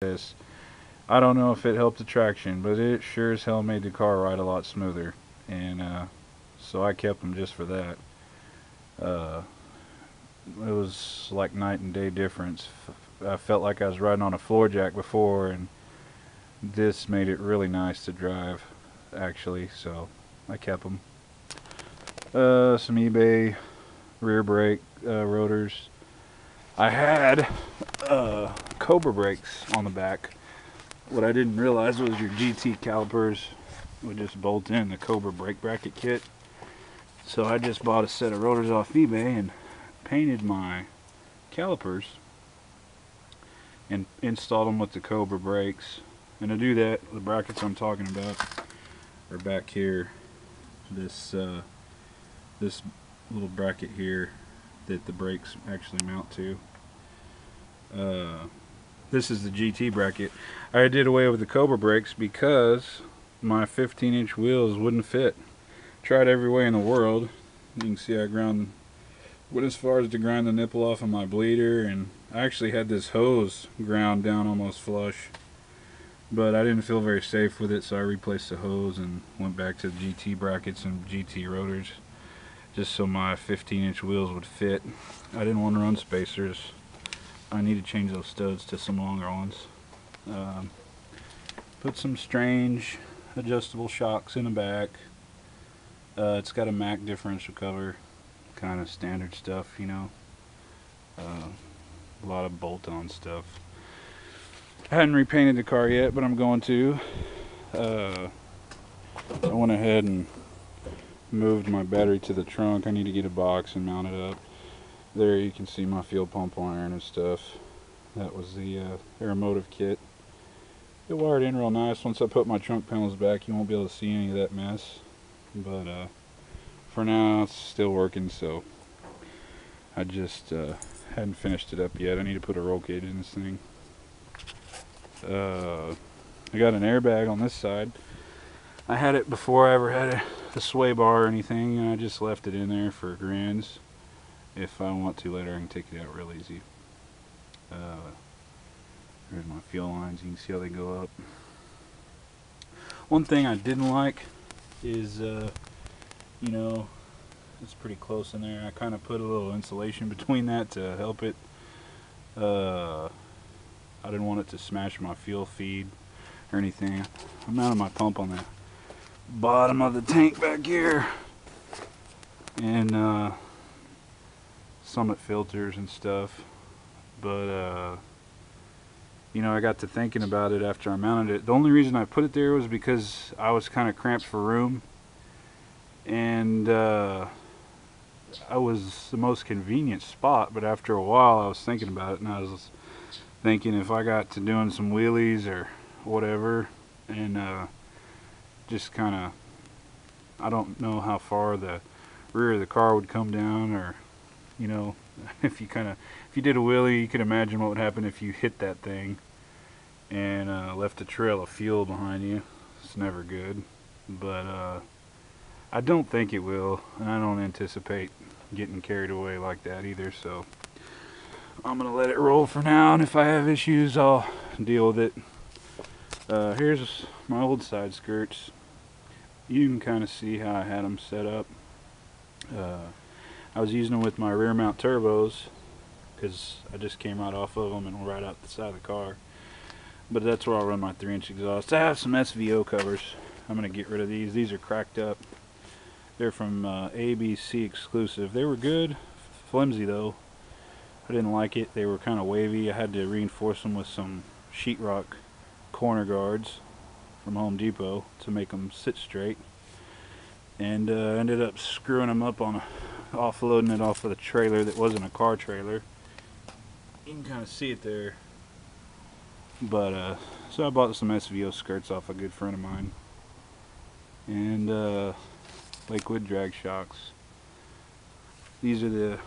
this. I don't know if it helped the traction, but it sure as hell made the car ride a lot smoother. And so I kept them just for that. Uh, it was like night and day difference. I felt like I was riding on a floor jack before, and this made it really nice to drive, actually. So I kept them. Some eBay rear brake rotors. I had Cobra brakes on the back. What I didn't realize was your GT calipers would just bolt in the Cobra brake bracket kit. So I just bought a set of rotors off eBay and painted my calipers and installed them with the Cobra brakes. And to do that, the brackets I'm talking about are back here. This little bracket here that the brakes actually mount to. This is the GT bracket. I did away with the Cobra brakes because my 15-inch wheels wouldn't fit. Tried every way in the world. You can see I went as far as to grind the nipple off of my bleeder, and I actually had this hose ground down almost flush. But I didn't feel very safe with it, so I replaced the hose and went back to the GT brackets and GT rotors just so my 15-inch wheels would fit. I didn't want to run spacers. I need to change those studs to some longer ones. Put some strange adjustable shocks in the back. It's got a Mac differential cover, kind of standard stuff, you know. A lot of bolt-on stuff. I hadn't repainted the car yet, but I'm going to. I went ahead and moved my battery to the trunk. I need to get a box and mount it up. There you can see my fuel pump iron and stuff. That was the aeromotive kit. It wired in real nice. Once I put my trunk panels back, you won't be able to see any of that mess. But for now, it's still working, so I just hadn't finished it up yet. I need to put a roll cage in this thing. I got an airbag on this side. I had it before I ever had a sway bar or anything, and I just left it in there for grins. If I want to later, I can take it out real easy. There's my fuel lines. You can see how they go up. One thing I didn't like is, you know, it's pretty close in there. I kind of put a little insulation between that to help it. I didn't want it to smash my fuel feed or anything. I mounted my pump on the bottom of the tank back here, and Summit filters and stuff. But you know, I got to thinking about it after I mounted it. The only reason I put it there was because I was kind of cramped for room, and I was the most convenient spot. But after a while I was thinking about it, and I was thinking if I got to doing some wheelies or whatever, and just kind of, I don't know how far the rear of the car would come down, or, you know, if you did a wheelie, you could imagine what would happen if you hit that thing and left a trail of fuel behind you. It's never good. But I don't think it will, and I don't anticipate getting carried away like that either, so I'm gonna let it roll for now, and if I have issues, I'll deal with it. Here's my old side skirts. You can kind of see how I had them set up. I was using them with my rear mount turbos because I just came right off of them and right out the side of the car. But that's where I'll run my 3-inch exhaust. I have some SVO covers. I'm gonna get rid of these. These are cracked up. They're from ABC exclusive. They were good, flimsy though. I didn't like it. They were kind of wavy. I had to reinforce them with some sheetrock corner guards from Home Depot to make them sit straight, and ended up screwing them up on offloading it off of the trailer that wasn't a car trailer. You can kind of see it there. But so I bought some SVO skirts off a good friend of mine, and liquid drag shocks. These are the,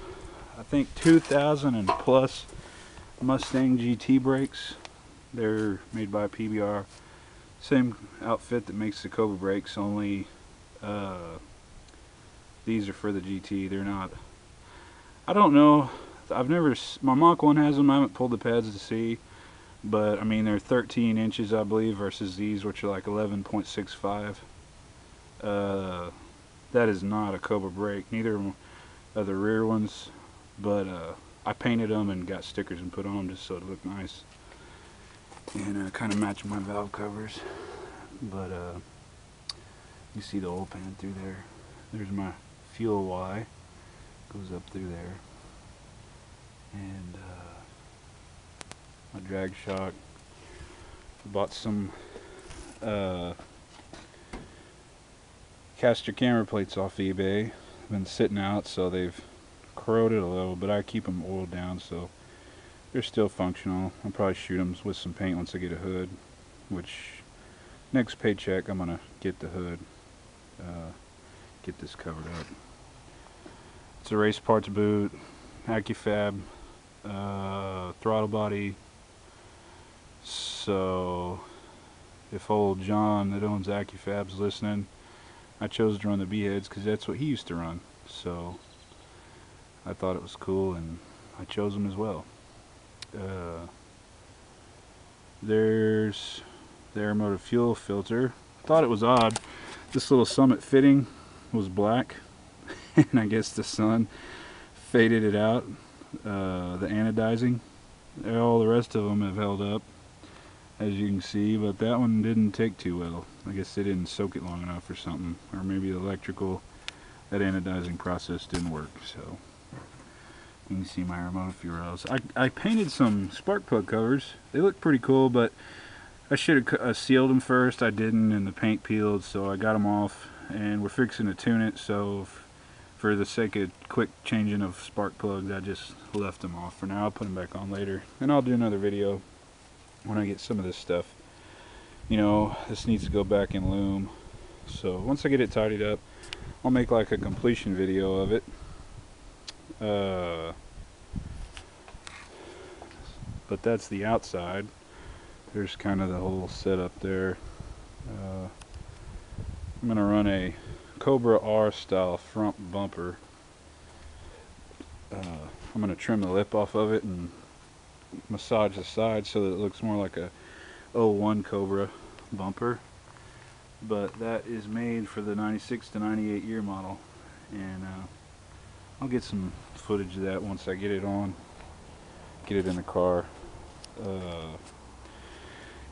I think, 2000 and plus Mustang GT brakes. They're made by PBR. Same outfit that makes the Cobra brakes, only these are for the GT. They're not, I don't know, my Mach 1 has them. I haven't pulled the pads to see. But I mean, they're 13 inches, I believe, versus these, which are like 11.65. That is not a Cobra brake. Neither of the rear ones, but I painted them and got stickers and put on them just so it looked nice and kind of match my valve covers. But you see the oil pan through there. There's my fuel Y, goes up through there, and my drag shock. Bought some caster camera plates off eBay. Been sitting out, so they've corroded a little, but I keep them oiled down, so they're still functional. I'll probably shoot them with some paint once I get a hood, which next paycheck I'm gonna get the hood, get this covered up. It's a race parts boot, AccuFab, throttle body. So if old John that owns AccuFab's listening, I chose to run the B-heads because that's what he used to run. So I thought it was cool, and I chose them as well. There's the Aeromotive fuel filter. I thought it was odd. This little Summit fitting was black, and I guess the sun faded it out. The anodizing. All the rest of them have held up, as you can see, but that one didn't take too well. I guess they didn't soak it long enough or something, or maybe the electrical, that anodizing process didn't work. So you can see my Aeromotive fuel rails. I painted some spark plug covers. They look pretty cool, but I should have sealed them first. I didn't, and the paint peeled, so I got them off, and we're fixing to tune it. So for the sake of quick changing of spark plugs, I just left them off for now. I'll put them back on later, and I'll do another video when I get some of this stuff. You know, this needs to go back in loom, so once I get it tidied up, I'll make like a completion video of it. But that's the outside. There's kind of the whole setup there. I'm gonna run a Cobra R style front bumper. I'm gonna trim the lip off of it and massage the side so that it looks more like a 01 Cobra bumper, but that is made for the 96 to 98 year model, and I'll get some footage of that once I get it on, get it in the car.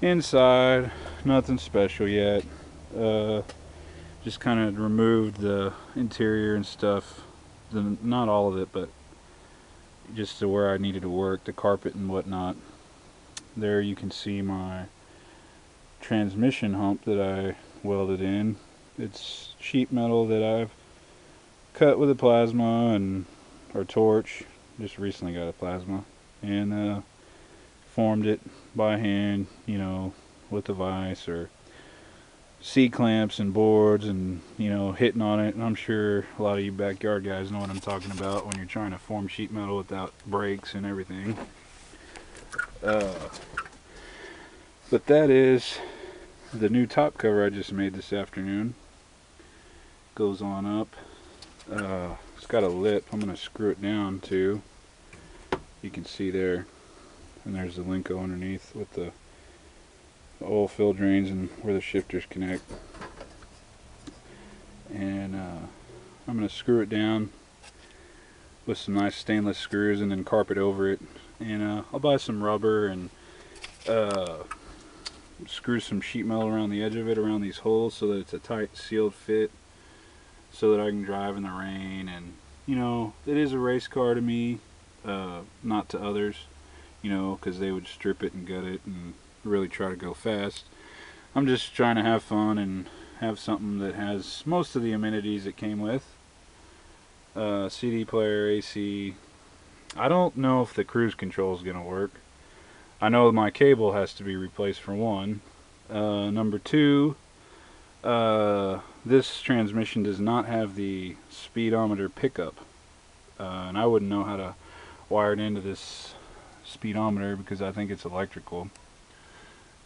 Inside, nothing special yet. Just kind of removed the interior and stuff, not all of it, but just to where I needed to work, the carpet and whatnot. There you can see my transmission hump that I welded in. It's sheet metal that I've cut with a plasma or torch. Just recently got a plasma, and formed it by hand, you know, with a vise or C-clamps and boards, and you know, hitting on it. And I'm sure a lot of you backyard guys know what I'm talking about when you're trying to form sheet metal without brakes and everything. But that is the new top cover I just made this afternoon. Goes on up. It's got a lip. I'm going to screw it down too. You can see there. And there's the Linko underneath with the oil fill drains and where the shifters connect. And I'm going to screw it down with some nice stainless screws and then carpet over it. And I'll buy some rubber and screw some sheet metal around the edge of it, around these holes, so that it's a tight sealed fit, so that I can drive in the rain. And you know, it is a race car to me, not to others, you know, because they would strip it and gut it and really try to go fast. I'm just trying to have fun and have something that has most of the amenities it came with. CD player, AC. I don't know if the cruise control is going to work. I know my cable has to be replaced for one. Number two, this transmission does not have the speedometer pickup. And I wouldn't know how to wire it into this speedometer because I think it's electrical.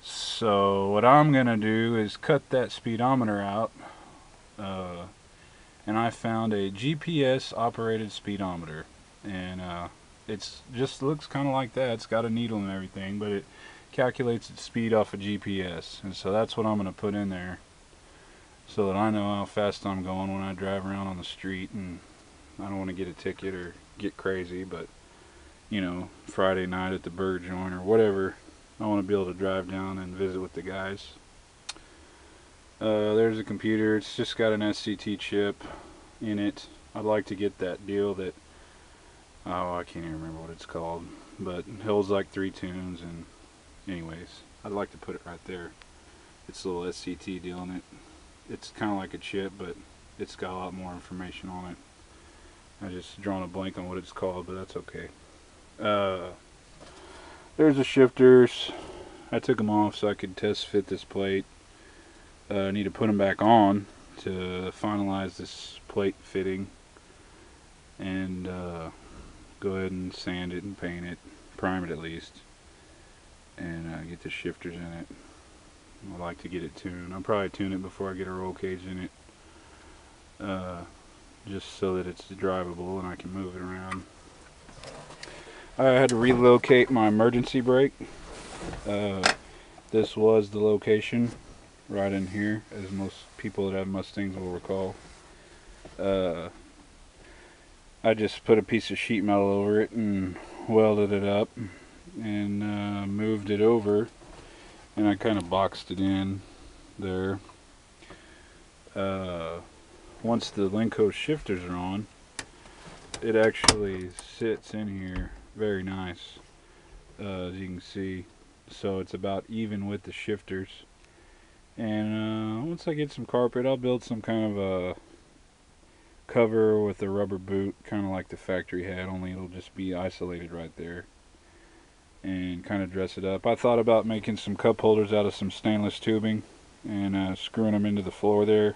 So what I'm going to do is cut that speedometer out. And I found a GPS operated speedometer. And it's just looks kind of like that. It's got a needle and everything, but it calculates its speed off of GPS, and so that's what I'm going to put in there, so that I know how fast I'm going when I drive around on the street. And I don't want to get a ticket or get crazy, but you know, Friday night at the burger joint or whatever, I want to be able to drive down and visit with the guys. There's a computer. It's just got an SCT chip in it. I'd like to get that deal that, oh, I can't even remember what it's called, but it holds like 3 tunes. And anyways, I'd like to put it right there. It's a little SCT deal in it. It's kind of like a chip, but it's got a lot more information on it. I just drawn a blank on what it's called, but that's okay. There's the shifters. I took them off so I could test fit this plate. I need to put them back on to finalize this plate fitting, and go ahead and sand it and paint it, prime it at least, and get the shifters in it. I like to get it tuned. I'll probably tune it before I get a roll cage in it, just so that it's drivable and I can move it around. I had to relocate my emergency brake. This was the location right in here, as most people that have Mustangs will recall. I just put a piece of sheet metal over it and welded it up and moved it over, and I kind of boxed it in there. Once the Lenco shifters are on, it actually sits in here very nice, as you can see. So it's about even with the shifters. And once I get some carpet, I'll build some kind of a cover with a rubber boot, kind of like the factory had, only it'll just be isolated right there, and kind of dress it up. I thought about making some cup holders out of some stainless tubing and screwing them into the floor there,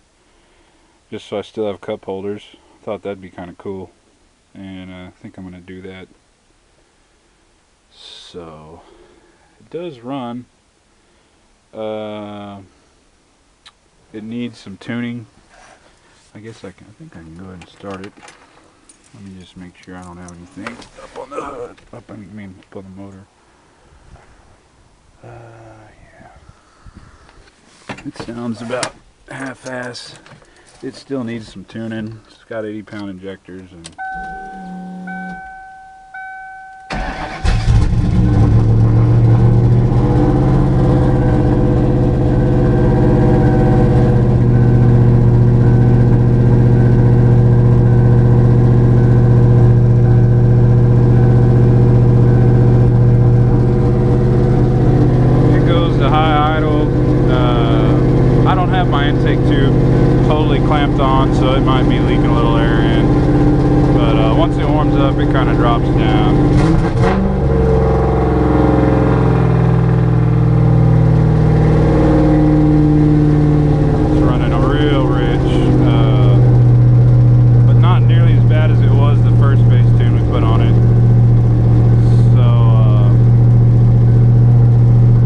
just so I still have cup holders. Thought that'd be kind of cool, and I think I'm going to do that. So it does run. It needs some tuning. I guess I think I can go ahead and start it. Let me just make sure I don't have anything up on the hood, up on the motor. Yeah. It sounds about half-ass. It still needs some tuning. It's got 80-pound injectors, and clamped on, so it might be leaking a little air in, but once it warms up, it kind of drops down. It's running a real rich, but not nearly as bad as it was the first base tune we put on it. So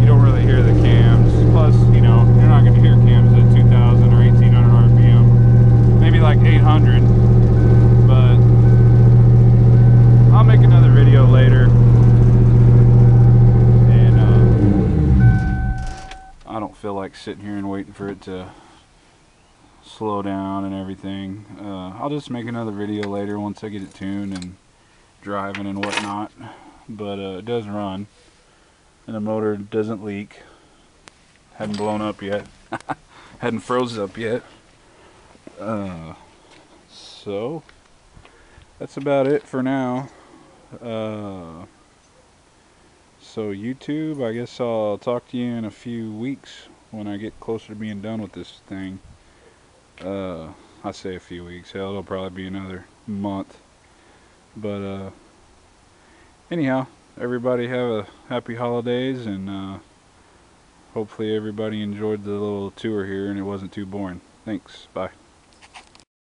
you don't really hear the cams. Plus, you know, you're not going to hear cams at 2,000 or 1,800 RPM. Maybe like 800, but I'll make another video later, and I don't feel like sitting here and waiting for it to slow down and everything. I'll just make another video later once I get it tuned and driving and whatnot, but it does run, and the motor doesn't leak. Hadn't blown up yet. Hadn't froze up yet. So that's about it for now. So YouTube, I guess I'll talk to you in a few weeks when I get closer to being done with this thing. I say a few weeks, hell, it'll probably be another month. But anyhow, everybody have a happy holidays, and hopefully everybody enjoyed the little tour here and it wasn't too boring. Thanks, bye.